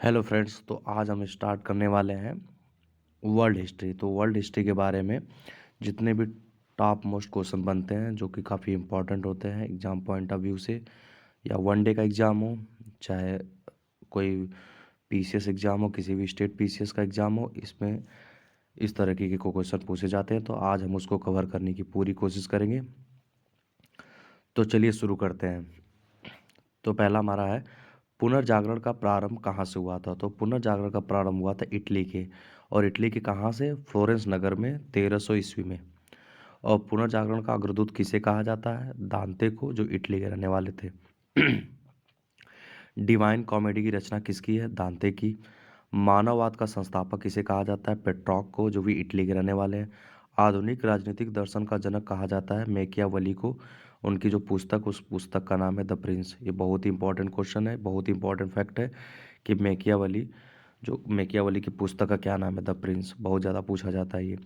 Hello friends, तो आज हम स्टार्ट करने वाले हैं वर्ल्ड हिस्ट्री। तो वर्ल्ड हिस्ट्री के बारे में जितने भी टॉप मोस्ट क्वेश्चन बनते हैं जो कि काफ़ी इंपॉर्टेंट होते हैं एग्ज़ाम पॉइंट ऑफ व्यू से, या वनडे का एग्ज़ाम हो, चाहे कोई पीसीएस एग्ज़ाम हो, किसी भी स्टेट पीसीएस का एग्ज़ाम हो, इसमें इस तरीके के क्वेश्चन पूछे जाते हैं। तो आज हम उसको कवर करने की पूरी कोशिश करेंगे। तो चलिए शुरू करते हैं। तो पहला हमारा है, पुनर्जागरण का प्रारंभ कहाँ से हुआ था? तो पुनर्जागरण का प्रारंभ हुआ था इटली के, और इटली के कहाँ से? फ्लोरेंस नगर में 1300 ईस्वी में। और पुनर्जागरण का अग्रदूत किसे कहा जाता है? दांते को, जो इटली के रहने वाले थे। डिवाइन कॉमेडी की रचना किसकी है? दांते की। मानववाद का संस्थापक किसे कहा जाता है? पेट्रॉक को, जो भी इटली के रहने वाले हैं। आधुनिक राजनीतिक दर्शन का जनक कहा जाता है मैकियावेली को। उनकी जो पुस्तक, उस पुस्तक का नाम है द प्रिंस। ये बहुत ही इंपॉर्टेंट क्वेश्चन है, बहुत ही इंपॉर्टेंट फैक्ट है कि मैकियावेली की पुस्तक का क्या नाम है? The prince. बहुत ज़्यादा पूछा जाता है ये।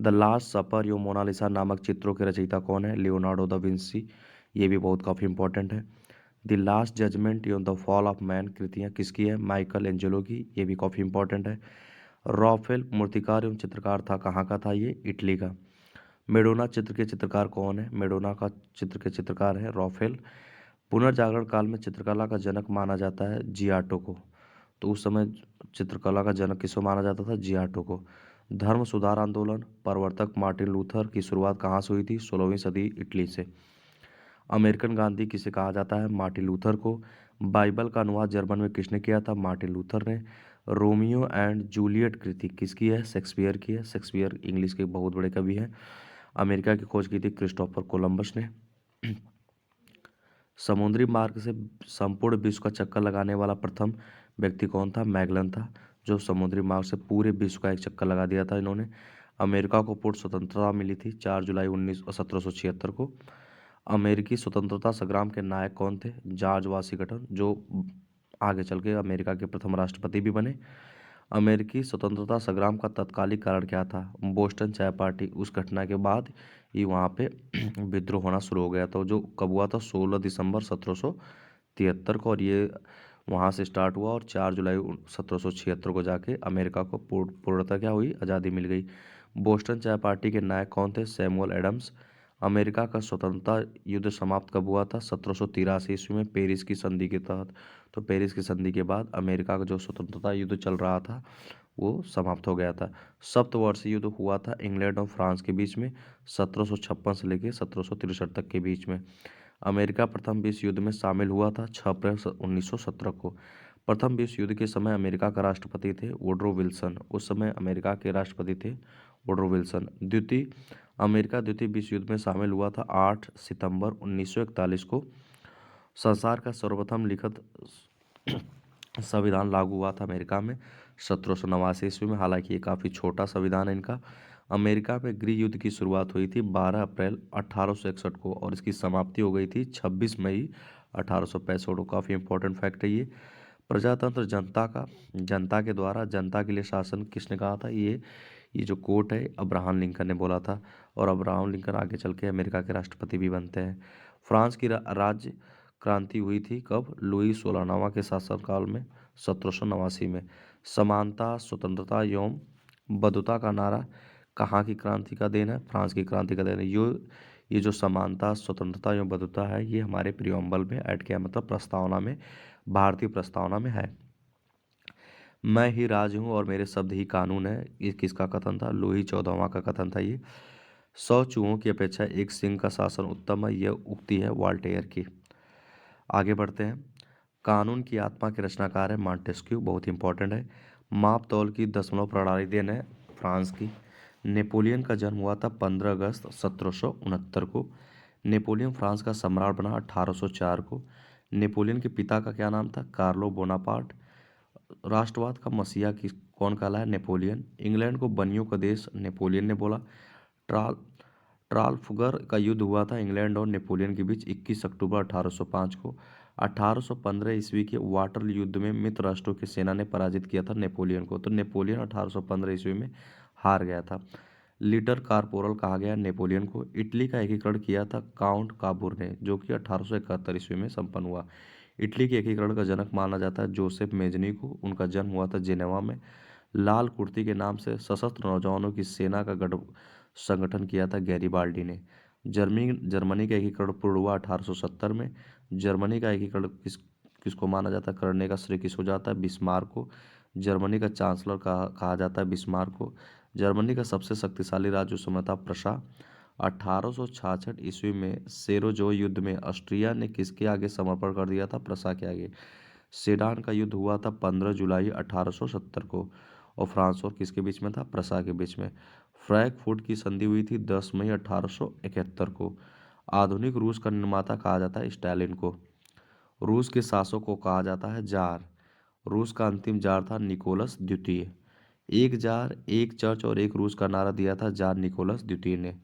द लास्ट सपर यो मोनालिसा नामक चित्रों के रचयिता कौन है? Leonardo da Vinci. ये भी बहुत काफ़ी इंपॉर्टेंट है। द लास्ट जजमेंट यो द फॉल ऑफ मैन कृतियाँ किसकी है? माइकल एंजेलो की। ये भी काफ़ी इंपॉर्टेंट है। रॉफेल मूर्तिकार एवं चित्रकार था, कहाँ का था ये? इटली का। मेडोना चित्र के चित्रकार कौन है? मेडोना का चित्र के चित्रकार है रॉफेल। पुनर्जागरण काल में चित्रकला का जनक माना जाता है जियाटो को। तो उस समय चित्रकला का जनक किसको माना जाता था? जियाटो को। धर्म सुधार आंदोलन, प्रवर्तक मार्टिन लूथर की शुरुआत कहाँ से हुई थी? 16वीं सदी इटली से। अमेरिकन गांधी किसे कहा जाता है? मार्टिन लूथर को। बाइबल का अनुवाद जर्मन में किसने किया था? मार्टिन लूथर ने। रोमियो एंड जूलियट कृति किसकी है? शेक्सपियर की है। शेक्सपियर इंग्लिश के बहुत बड़े कवि हैं। अमेरिका की खोज की थी क्रिस्टोफर कोलंबस ने। समुद्री मार्ग से संपूर्ण विश्व का चक्कर लगाने वाला प्रथम व्यक्ति कौन था? मैगलन था, जो समुद्री मार्ग से पूरे विश्व का एक चक्कर लगा दिया था इन्होंने। अमेरिका को पूर्ण स्वतंत्रता मिली थी 4 जुलाई 1776 को। अमेरिकी स्वतंत्रता संग्राम के नायक कौन थे? जॉर्ज वाशिंगटन, जो आगे चल के अमेरिका के प्रथम राष्ट्रपति भी बने। अमेरिकी स्वतंत्रता संग्राम का तत्कालिक कारण क्या था? बोस्टन चाय पार्टी। उस घटना के बाद ही वहाँ पे विद्रोह होना शुरू हो गया था, जो कब हुआ था? 16 दिसंबर 1773 को, और ये वहाँ से स्टार्ट हुआ और 4 जुलाई 1776 को जाके अमेरिका को पूर्णतः क्या हुई? आज़ादी मिल गई। बोस्टन चाय पार्टी के नायक कौन थे? Samuel Adams. अमेरिका का स्वतंत्रता युद्ध समाप्त कब हुआ था? 1783 ईस्वी में, पेरिस की संधि के तहत। तो पेरिस की संधि के बाद अमेरिका का जो स्वतंत्रता युद्ध चल रहा था वो समाप्त हो गया था। सप्तवर्षीय युद्ध हुआ था इंग्लैंड और फ्रांस के बीच में 1756 से लेकर 1763 तक के बीच में। अमेरिका प्रथम विश्व युद्ध में शामिल हुआ था 6 अप्रैल 1917 को। प्रथम विश्व युद्ध के समय अमेरिका का राष्ट्रपति थे वुडरो विल्सन। उस समय अमेरिका के राष्ट्रपति थे वुडरो विल्सन। द्वितीय विश्व युद्ध में शामिल हुआ था 8 सितंबर 1941 को। संसार का सर्वप्रथम लिखित संविधान लागू हुआ था अमेरिका में 1789 ईस्वी में। हालांकि ये काफ़ी छोटा संविधान है इनका। अमेरिका में गृह युद्ध की शुरुआत हुई थी 12 अप्रैल 1861 को, और इसकी समाप्ति हो गई थी 26 मई 1865 को। काफ़ी इंपॉर्टेंट फैक्ट है ये। प्रजातंत्र जनता के द्वारा जनता के लिए शासन किसने कहा था? ये जो कोट है अब्राहम लिंकन ने बोला था, और अब्राहम लिंकन आगे चल के अमेरिका के राष्ट्रपति भी बनते हैं। फ्रांस की राज्य क्रांति हुई थी कब? लुई 16वां के शासनकाल में 1789 में। समानता, स्वतंत्रता एवं बंधुता का नारा कहाँ की क्रांति का देन है? फ्रांस की क्रांति का देन है। ये जो समानता, स्वतंत्रता एवं बंधुता है, ये हमारे प्रियम्बल में ऐड किया, मतलब प्रस्तावना में, भारतीय प्रस्तावना में है। मैं ही राज हूँ और मेरे शब्द ही कानून है, ये किसका कथन था? लुई 14वां का कथन था ये। 100 चूहों की अपेक्षा एक सिंह का शासन उत्तम है, यह उक्ति है वॉल्टेयर की। आगे बढ़ते हैं। कानून की आत्मा के रचनाकार है मॉन्टेस्क्यू, बहुत इंपॉर्टेंट है। माप तौल की दशमलव प्रणाली देन है फ्रांस की। नेपोलियन का जन्म हुआ था 15 अगस्त 1769 को। नेपोलियन फ्रांस का सम्राट बना 1804 को। नेपोलियन के पिता का क्या नाम था? Carlo Bonaparte. राष्ट्रवाद का मसीहा कौन कहलाया? नेपोलियन। इंग्लैंड को बनियों का देश नेपोलियन ने बोला। ट्राल ट्राफल्गर का युद्ध हुआ था इंग्लैंड और नेपोलियन के बीच 21 अक्टूबर 1805 को। 1815 ईस्वी के वाटरलू युद्ध में मित्र राष्ट्रों की सेना ने पराजित किया था नेपोलियन को। तो नेपोलियन 1815 ईस्वी में हार गया था। लीटर कारपोरल कहा गया नेपोलियन को। इटली का एकीकरण किया था काउंट काबूर ने, जो कि 1871 ईस्वी में संपन्न हुआ। इटली के एकीकरण का जनक माना जाता है जोसेफ मेजनी को। उनका जन्म हुआ था जेनेवा में। लाल कुर्ती के नाम से सशस्त्र नौजवानों की सेना का गठ संगठन किया था गैरीबाल्डी ने। जर्मनी का एकीकरण पूर्ण हुआ 1870 में। जर्मनी का एकीकरण किसको माना जाता है करने का श्रेय किसको जाता है? बिस्मार्क को। जर्मनी का चांसलर कहा जाता है बिस्मार्क को। जर्मनी का सबसे शक्तिशाली राज्य उस समय था प्रशा। 1866 ईस्वी में सेरोजो युद्ध में ऑस्ट्रिया ने किसके आगे समर्पण कर दिया था? प्रशा के आगे। सेडान का युद्ध हुआ था 15 जुलाई 1870 को और फ्रांस और किसके बीच में था? प्रशा के बीच में। फ्रैंकफर्ट की संधि हुई थी 10 मई 1871 को। आधुनिक रूस का निर्माता कहा जाता है स्टालिन को। रूस के शासक को कहा जाता है जार। रूस का अंतिम जार था निकोलस द्वितीय। एक जार, एक चर्च और एक रूस का नारा दिया था जार निकोलस द्वितीय ने।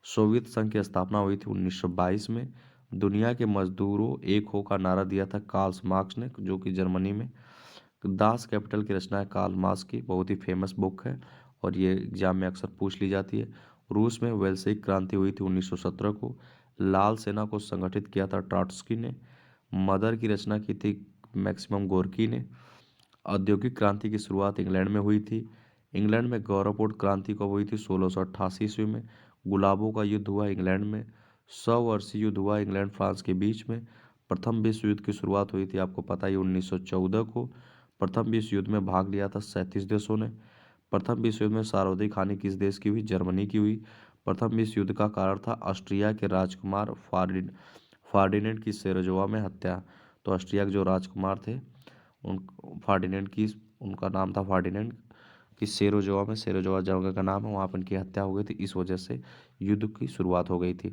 सोवियत संघ की स्थापना हुई थी 1922 में। दुनिया के मजदूरों एक हो का नारा दिया था कार्ल मार्क्स ने, जो कि जर्मनी में। दास कैपिटल की रचना है कार्ल मार्क्स की, बहुत ही फेमस बुक है और ये एग्जाम में अक्सर पूछ ली जाती है। रूस में व्यावसायिक क्रांति हुई थी 1917 को। लाल सेना को संगठित किया था ट्रॉट्स्की ने। मदर की रचना की थी मैक्सिमम गोर्की ने। औद्योगिक क्रांति की शुरुआत इंग्लैंड में हुई थी। इंग्लैंड में गौरवपूर्ण क्रांति कब हुई थी? 1688 ईस्वी में। गुलाबों का युद्ध हुआ इंग्लैंड में। 100 वर्षीय युद्ध हुआ इंग्लैंड फ्रांस के बीच में। प्रथम विश्व युद्ध की शुरुआत हुई थी आपको पता ही 1914 को। प्रथम विश्व युद्ध में भाग लिया था 37 देशों ने। प्रथम विश्व युद्ध में सर्वाधिक हानि किस देश की हुई? जर्मनी की हुई। प्रथम विश्व युद्ध का कारण था ऑस्ट्रिया के राजकुमार फार्डिनेंड की सेरोजोवा में हत्या। तो ऑस्ट्रिया के जो राजकुमार थे उन फार्डिनेंड की, उनका नाम था फार्डिनेंड की सेरोजोवा में, सेरोजोवा जगह का नाम है, वहाँ पर उनकी हत्या हो गई थी। इस वजह से युद्ध की शुरुआत हो गई थी।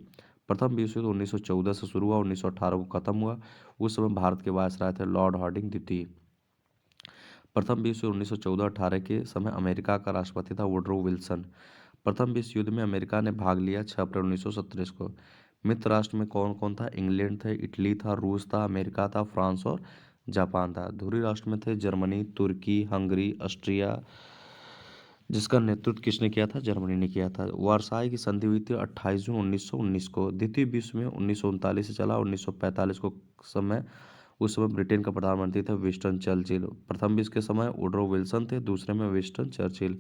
प्रथम विश्व युद्ध 1914 से शुरू हुआ, 1918 को खत्म हुआ। उस समय भारत के वायसराय थे लॉर्ड हार्डिंग द्वितीय। प्रथम विश्व युद्ध 1914-18 के समय अमेरिका का राष्ट्रपति था वुडरो विल्सन। प्रथम विश्व युद्ध में अमेरिका ने भाग लिया 6 अप्रैल 1937 को। मित्र राष्ट्र में कौन कौन था? इंग्लैंड थे, इटली था, रूस था, अमेरिका था, फ्रांस और जापान था। ध्रुवीय राष्ट्र में थे जर्मनी, तुर्की, हंगरी, ऑस्ट्रिया, जिसका नेतृत्व किसने किया था? जर्मनी ने किया था। वर्साई की संधि हुई थी 28 जून 1919 को। द्वितीय विश्व में 1939 से चला 1945 को समय। उस समय ब्रिटेन का प्रधानमंत्री था विंस्टन चर्चिल। प्रथम विश्व के समय वुडरो विल्सन थे, दूसरे में विंस्टन चर्चिल।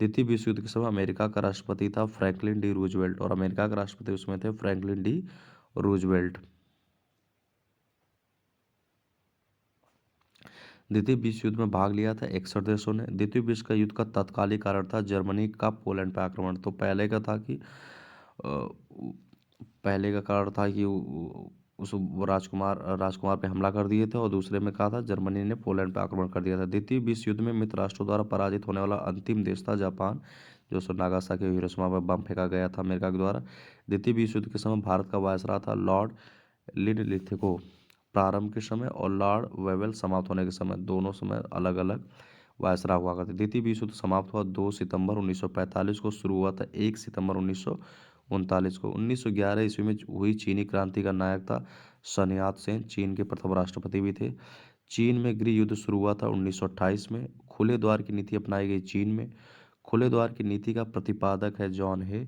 द्वितीय विश्व युद्ध के समय अमेरिका का राष्ट्रपति था फ्रैंकलिन डी रूजवेल्ट और अमेरिका के राष्ट्रपति उसमें थे फ्रैंकलिन डी रूजवेल्ट। द्वितीय विश्व युद्ध में भाग लिया था 61 देशों ने। द्वितीय विश्व का युद्ध का तत्कालिक कारण था जर्मनी का पोलैंड पर आक्रमण। तो पहले का था कि पहले का कारण था कि उस राजकुमार पे हमला कर दिए थे और दूसरे में कहा था जर्मनी ने पोलैंड पे आक्रमण कर दिया था। द्वितीय विश्व युद्ध में मित्र राष्ट्रों द्वारा पराजित होने वाला अंतिम देश था जापान, जो सो नागासाकी और हिरोशिमा पर बम फेंका गया था अमेरिका के द्वारा। द्वितीय विश्व युद्ध के समय भारत का वायसराय था लॉर्ड लिनलिथगो प्रारंभ के समय और लॉर्ड वेवेल समाप्त होने के समय, दोनों समय अलग अलग वायसराय हुआ करते। द्वितीय विश्व युद्ध समाप्त हुआ 2 सितंबर 1945 को, शुरू हुआ था 1 सितंबर 1939 को। 1911 ईस्वी में हुई चीनी क्रांति का नायक था सन यात सेन, चीन के प्रथम राष्ट्रपति भी थे। चीन में गृह युद्ध शुरू हुआ था 1928 में। खुले द्वार की नीति अपनाई गई चीन में। खुले द्वार की नीति का प्रतिपादक है जॉन हे।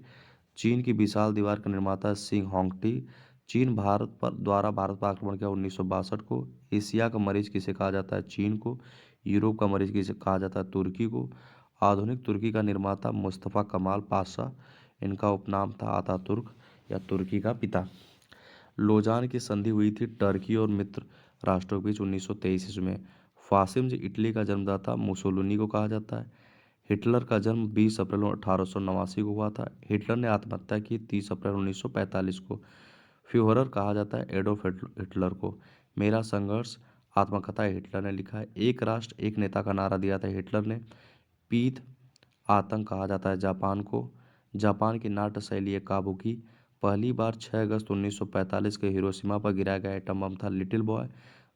चीन की विशाल दीवार का निर्माता है सिंह होंगटी। चीन भारत पर आक्रमण किया 1962 को। एशिया का मरीज किसे कहा जाता है? चीन को। यूरोप का मरीज किसे कहा जाता है? तुर्की को। आधुनिक तुर्की का निर्माता मुस्तफ़ा कमाल पाशा, इनका उपनाम था आतातुर्क या तुर्की का पिता। लोजान की संधि हुई थी टर्की और मित्र राष्ट्रों के बीच 1923 ईस्वी में। फासिज्म इटली का जन्मदाता मुसोलिनी को कहा जाता है। हिटलर का जन्म 20 अप्रैल 1889 को हुआ था। हिटलर ने आत्महत्या की 30 अप्रैल 1945 को। फ्यूहरर कहा जाता है एडोल्फ हिटलर को। मेरा संघर्ष आत्मकथा हिटलर ने लिखा है। एक राष्ट्र एक नेता का नारा दिया था हिटलर ने। पीत आतंक कहा जाता है जापान को। जापान की नाट्य शैली है काबुकी। पहली बार 6 अगस्त 1945 के हिरोशिमा पर गिराया गया एटम बम था लिटिल बॉय।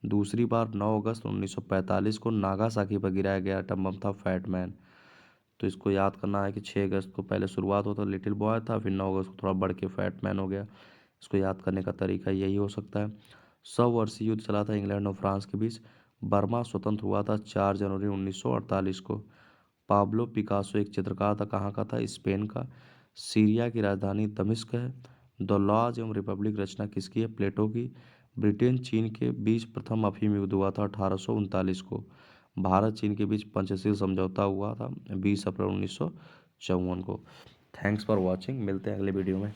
दूसरी बार 9 अगस्त 1945 को नागासाकी पर गिराया गया एटम बम था फैट मैन। तो इसको याद करना है कि 6 अगस्त को पहले शुरुआत होता लिटिल बॉय था, फिर 9 अगस्त को थोड़ा बढ़ के फैट मैन हो गया। इसको याद करने का तरीका यही हो सकता है। 100 वर्षीय युद्ध चला था इंग्लैंड और फ्रांस के बीच। बर्मा स्वतंत्र हुआ था 4 जनवरी 1948 को। पाब्लो पिकासो एक चित्रकार था, कहाँ का था? स्पेन का। सीरिया की राजधानी दमिश्क है। द लॉज एवं रिपब्लिक रचना किसकी है? प्लेटो की। ब्रिटेन चीन के बीच प्रथम अफीम युद्ध हुआ था 1839 को। भारत चीन के बीच पंचशील समझौता हुआ था 20 अप्रैल 1954 को। थैंक्स फॉर वॉचिंग, मिलते हैं अगले वीडियो में।